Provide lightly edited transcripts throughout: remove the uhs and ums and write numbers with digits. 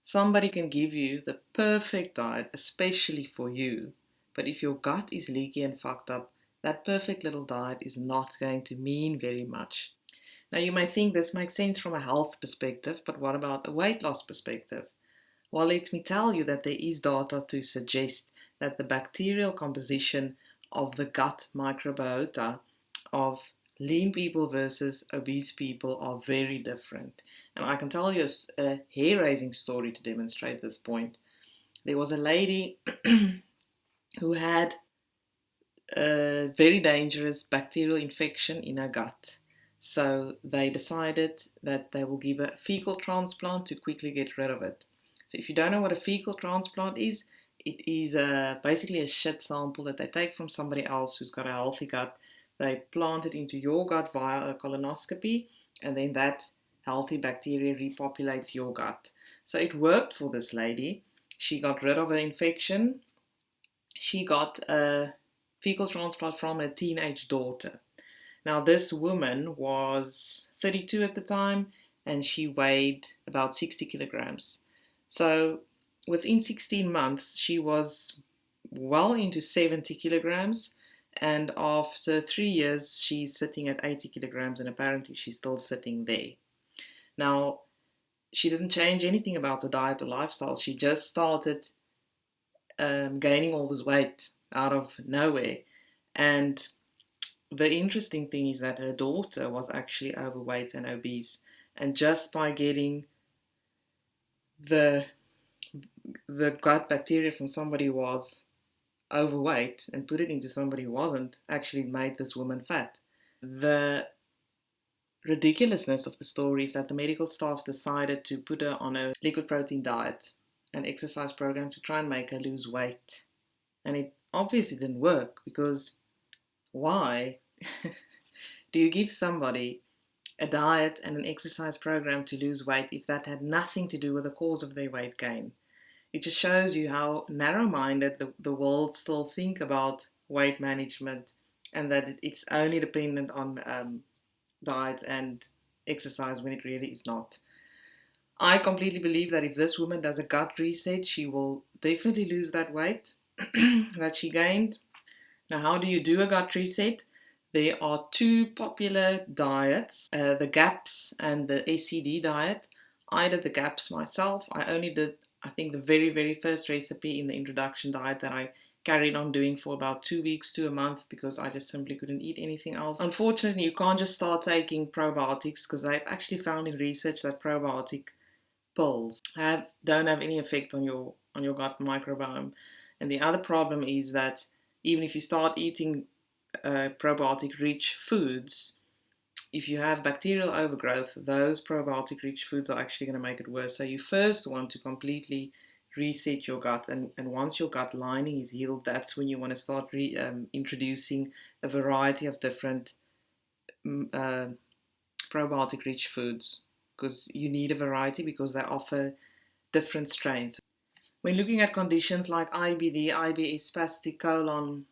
Somebody can give you the perfect diet, especially for you, but if your gut is leaky and fucked up, that perfect little diet is not going to mean very much. Now, you may think this makes sense from a health perspective, but what about a weight loss perspective? Well, let me tell you that there is data to suggest that the bacterial composition of the gut microbiota of lean people versus obese people are very different. And I can tell you a hair-raising story to demonstrate this point. There was a lady who had a very dangerous bacterial infection in her gut. So they decided that they will give a fecal transplant to quickly get rid of it. So if you don't know what a fecal transplant is, it is basically a shit sample that they take from somebody else who's got a healthy gut. They plant it into your gut via a colonoscopy, and then that healthy bacteria repopulates your gut. So it worked for this lady. She got rid of her infection. She got a fecal transplant from her teenage daughter. Now, this woman was 32 at the time and she weighed about 60 kilograms. So, within 16 months, she was well into 70 kilograms. And after 3 years, she's sitting at 80 kilograms, and apparently, she's still sitting there. Now, she didn't change anything about her diet or lifestyle. She just started gaining all this weight out of nowhere. And the interesting thing is that her daughter was actually overweight and obese. And just by getting the the gut bacteria from somebody who was overweight and put it into somebody who wasn't, actually made this woman fat. The ridiculousness of the story is that the medical staff decided to put her on a liquid protein diet, an exercise program to try and make her lose weight. And it obviously didn't work because why do you give somebody a diet and an exercise program to lose weight if that had nothing to do with the cause of their weight gain? It just shows you how narrow-minded the world still think about weight management, and that it's only dependent on diet and exercise when it really is not. I completely believe that if this woman does a gut reset, she will definitely lose that weight that she gained. Now, how do you do a gut reset? There are two popular diets, the GAPS and the SCD diet. I did the GAPS myself. I only did, I think, the very, very first recipe in the introduction diet that I carried on doing for about 2 weeks to a month because I just simply couldn't eat anything else. Unfortunately, you can't just start taking probiotics because they've actually found in research that probiotic pills don't have any effect on your gut microbiome. And the other problem is that even if you start eating probiotic rich foods, if you have bacterial overgrowth, those probiotic rich foods are actually going to make it worse. So you first want to completely reset your gut, and once your gut lining is healed, that's when you want to start introducing a variety of different uh, probiotic rich foods, because you need a variety because they offer different strains. When looking at conditions like IBD, IBS, spastic colon,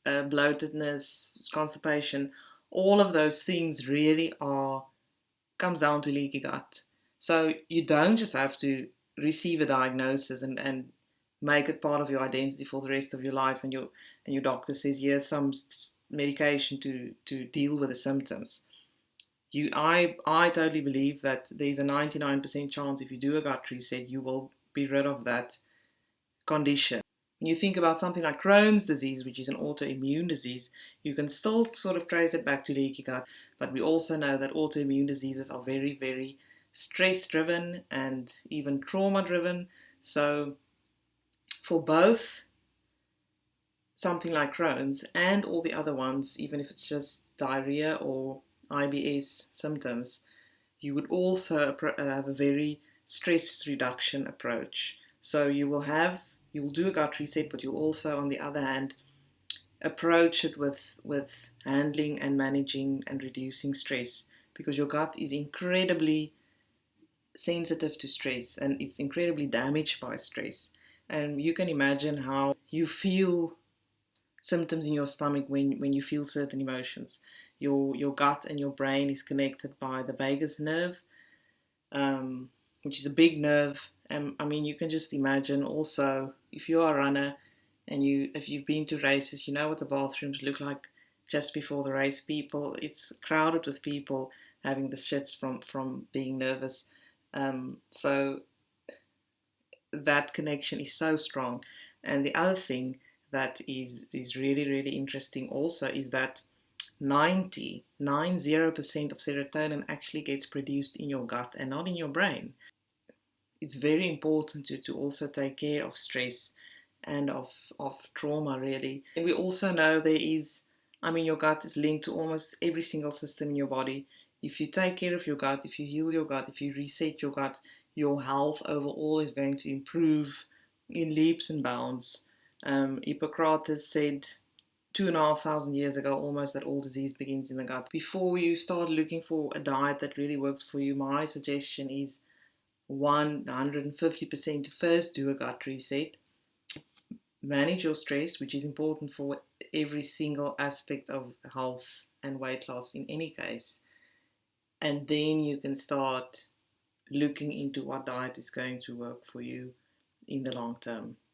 bloatedness, constipation, all of those things really comes down to leaky gut. So you don't just have to receive a diagnosis and make it part of your identity for the rest of your life, and your doctor says here's some medication to deal with the symptoms. I totally believe that there's a 99% chance if you do a gut reset, you will be rid of that condition. When you think about something like Crohn's disease, which is an autoimmune disease, you can still sort of trace it back to leaky gut, but we also know that autoimmune diseases are very, very stress driven and even trauma driven. So, for both something like Crohn's and all the other ones, even if it's just diarrhea or IBS symptoms, you would also have a very stress reduction approach. So you'll do a gut reset, but you'll also, on the other hand, approach it with handling and managing and reducing stress, because your gut is incredibly sensitive to stress and it's incredibly damaged by stress. And you can imagine how you feel symptoms in your stomach when you feel certain emotions. Your gut and your brain is connected by the vagus nerve. Um, which is a big nerve. I mean, you can just imagine also if you are a runner and if you've been to races, you know what the bathrooms look like just before the race. It's crowded with people having the shits from being nervous. So that connection is so strong. And the other thing that is really really interesting also is that 90% of serotonin actually gets produced in your gut and not in your brain. It's very important to also take care of stress and of trauma, really. And we also know there is, I mean, your gut is linked to almost every single system in your body. If you take care of your gut, if you heal your gut, if you reset your gut, your health overall is going to improve in leaps and bounds. Hippocrates said 2,500 years ago almost that all disease begins in the gut. Before you start looking for a diet that really works for you, my suggestion is 150% to first do a gut reset, manage your stress, which is important for every single aspect of health and weight loss in any case, and then you can start looking into what diet is going to work for you in the long term.